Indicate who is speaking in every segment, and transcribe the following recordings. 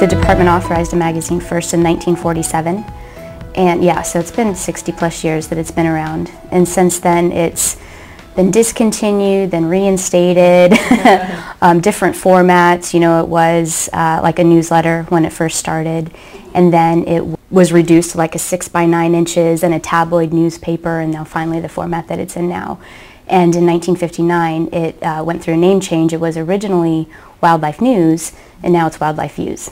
Speaker 1: The department authorized a magazine first in 1947. And yeah, so it's been 60 plus years that it's been around. And since then it's been discontinued, then reinstated, different formats. You know, it was like a newsletter when it first started, and then it was reduced to like a 6 by 9 inches and a tabloid newspaper, and now finally the format that it's in now. And in 1959 it went through a name change. It was originally Wildlife News, and now it's Wildlife Views.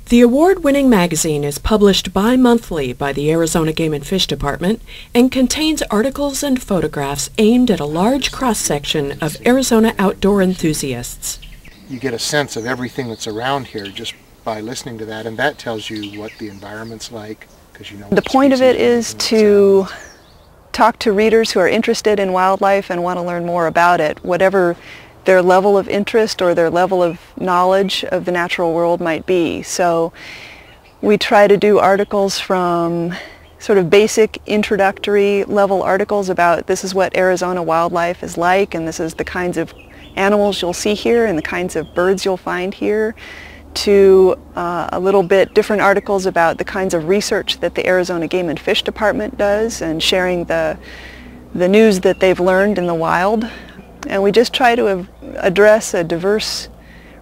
Speaker 2: The award-winning magazine is published bi-monthly by the Arizona Game and Fish Department and contains articles and photographs aimed at a large cross-section of Arizona outdoor enthusiasts.
Speaker 3: You get a sense of everything that's around here just by listening to that, and that tells you what the environment's like, because you know.
Speaker 4: The point of it is to talk to readers who are interested in wildlife and want to learn more about it, whatever their level of interest or their level of knowledge of the natural world might be. So we try to do articles from sort of basic introductory level articles about this is what Arizona wildlife is like, and this is the kinds of animals you'll see here and the kinds of birds you'll find here, to a little bit different articles about the kinds of research that the Arizona Game and Fish Department does and sharing the news that they've learned in the wild. And we just try to address a diverse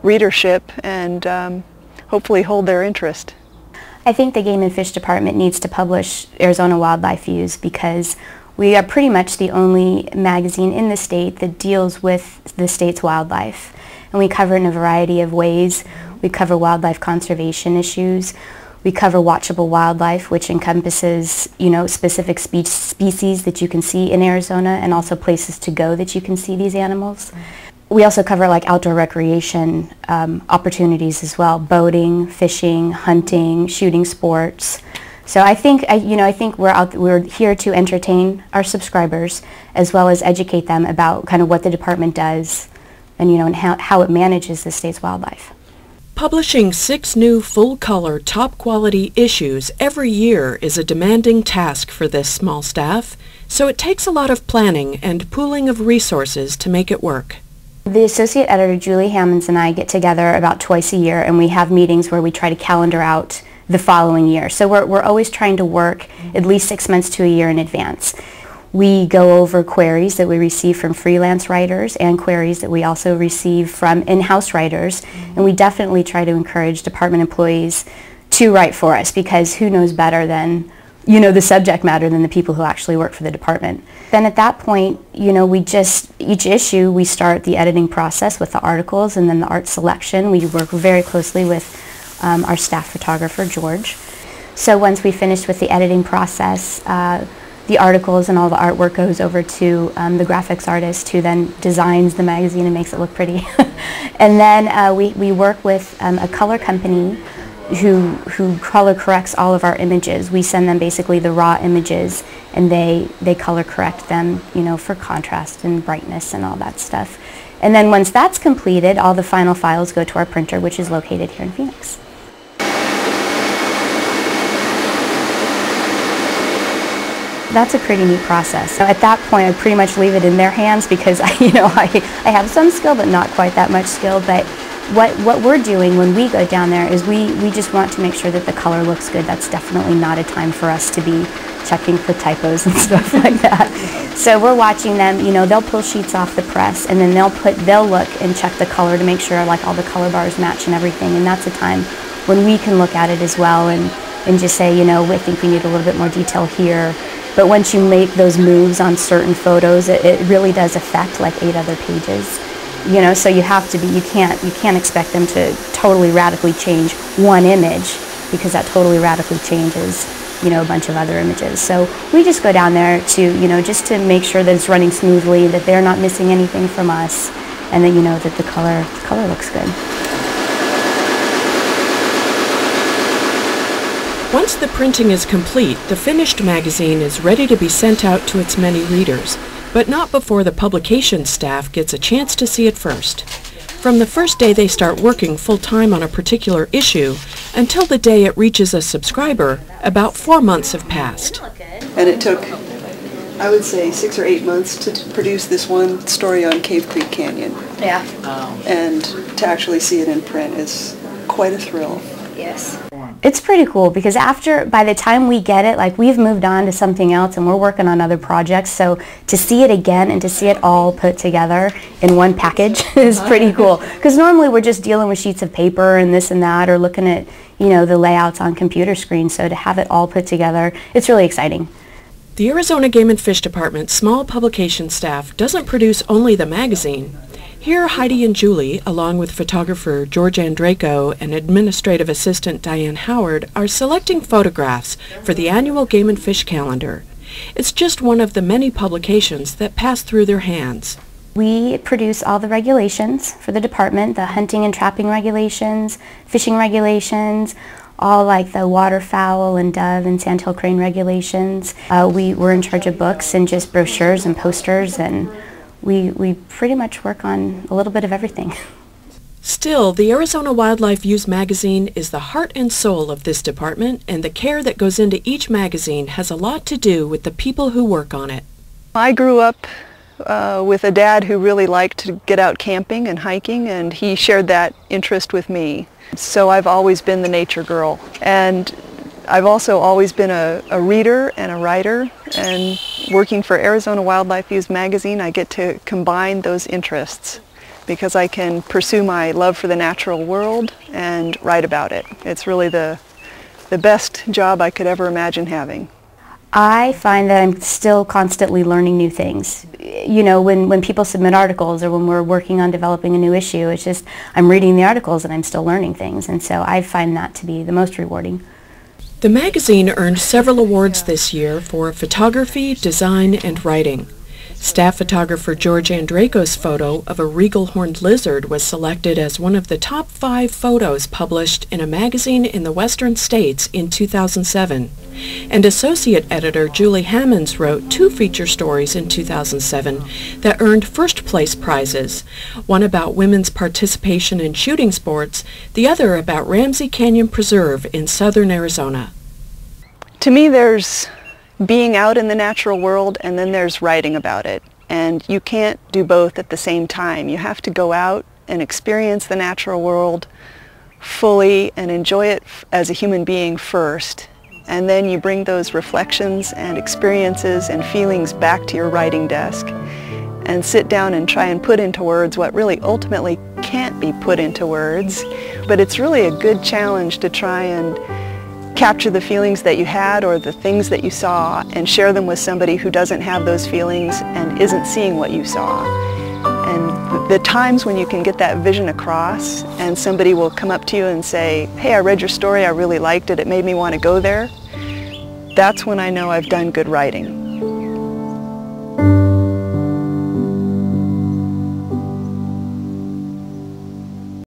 Speaker 4: readership and hopefully hold their interest.
Speaker 1: I think the Game and Fish Department needs to publish Arizona Wildlife Views because we are pretty much the only magazine in the state that deals with the state's wildlife. And we cover it in a variety of ways. We cover wildlife conservation issues. We cover watchable wildlife, which encompasses, you know, specific species that you can see in Arizona and also places to go that you can see these animals. We also cover like outdoor recreation opportunities as well: boating, fishing, hunting, shooting sports. So I think, I think we're here to entertain our subscribers as well as educate them about kind of what the department does and, and how it manages the state's wildlife.
Speaker 2: Publishing 6 new full-color, top-quality issues every year is a demanding task for this small staff, so it takes a lot of planning and pooling of resources to make it work.
Speaker 1: The associate editor, Julie Hammonds, and I get together about twice a year, and we have meetings where we try to calendar out the following year. So we're always trying to work at least 6 months to a year in advance. We go over queries that we receive from freelance writers and queries that we also receive from in-house writers, and we definitely try to encourage department employees to write for us because who knows better than, the subject matter than the people who actually work for the department. Then at that point, each issue we start the editing process with the articles and then the art selection. We work very closely with our staff photographer, George. So once we finish with the editing process, the articles and all the artwork goes over to the graphics artist who then designs the magazine and makes it look pretty. And then we work with a color company who color corrects all of our images. We send them basically the raw images and they color correct them, for contrast and brightness and all that stuff. And then once that's completed, all the final files go to our printer, which is located here in Phoenix. That's a pretty neat process. So at that point, I pretty much leave it in their hands because I have some skill, but not quite that much skill. But what we're doing when we go down there is we just want to make sure that the color looks good. That's definitely not a time for us to be checking for typos and stuff like that. So we're watching them. They'll pull sheets off the press, and then they'll look and check the color to make sure like all the color bars match and everything. And that's a time when we can look at it as well and just say, I think we need a little bit more detail here. But once you make those moves on certain photos, it really does affect like 8 other pages. So you have to be, you can't expect them to totally radically change one image because that totally radically changes, a bunch of other images. So we just go down there to, just to make sure that it's running smoothly, that they're not missing anything from us, and that, that the color looks good.
Speaker 2: Once the printing is complete, the finished magazine is ready to be sent out to its many readers, but not before the publication staff gets a chance to see it first. From the first day they start working full-time on a particular issue until the day it reaches a subscriber, about 4 months have passed.
Speaker 4: And it took, I would say, 6 or 8 months to produce this one story on Cave Creek Canyon.
Speaker 1: Yeah.
Speaker 4: And to actually see it in print is quite a thrill.
Speaker 1: Yes. It's pretty cool because by the time we get it, like we've moved on to something else and we're working on other projects, so to see it again and to see it all put together in one package is pretty cool. Because normally we're just dealing with sheets of paper and this and that, or looking at, the layouts on computer screens, so to have it all put together, it's really exciting.
Speaker 2: The Arizona Game and Fish Department's small publication staff doesn't produce only the magazine. Here, Heidi and Julie, along with photographer George Andraco and administrative assistant Diane Howard, are selecting photographs for the annual Game and Fish calendar. It's just one of the many publications that pass through their hands.
Speaker 1: We produce all the regulations for the department, the hunting and trapping regulations, fishing regulations, all like the waterfowl and dove and sandhill crane regulations. We're in charge of books and just brochures and posters, and we pretty much work on a little bit of everything.
Speaker 2: Still, the Arizona Wildlife Views magazine is the heart and soul of this department, and the care that goes into each magazine has a lot to do with the people who work on it.
Speaker 4: I grew up with a dad who really liked to get out camping and hiking, and he shared that interest with me. So I've always been the nature girl. And I've also always been a reader and a writer, and working for Arizona Wildlife Views magazine, I get to combine those interests because I can pursue my love for the natural world and write about it. It's really the best job I could ever imagine having.
Speaker 1: I find that I'm still constantly learning new things. When people submit articles or when we're working on developing a new issue, it's just I'm reading the articles and I'm still learning things, and so I find that to be the most rewarding.
Speaker 2: The magazine earned several awards this year for photography, design, and writing. Staff photographer George Andraco's photo of a regal horned lizard was selected as one of the top 5 photos published in a magazine in the Western States in 2007. And associate editor Julie Hammonds wrote 2 feature stories in 2007 that earned first-place prizes, one about women's participation in shooting sports, the other about Ramsey Canyon Preserve in southern Arizona.
Speaker 4: To me, there's being out in the natural world, and then there's writing about it. And you can't do both at the same time. You have to go out and experience the natural world fully and enjoy it as a human being first. And then you bring those reflections and experiences and feelings back to your writing desk and sit down and try and put into words what really ultimately can't be put into words. But it's really a good challenge to try and capture the feelings that you had or the things that you saw and share them with somebody who doesn't have those feelings and isn't seeing what you saw. And the times when you can get that vision across and somebody will come up to you and say, "Hey, I read your story, I really liked it, it made me want to go there," that's when I know I've done good writing.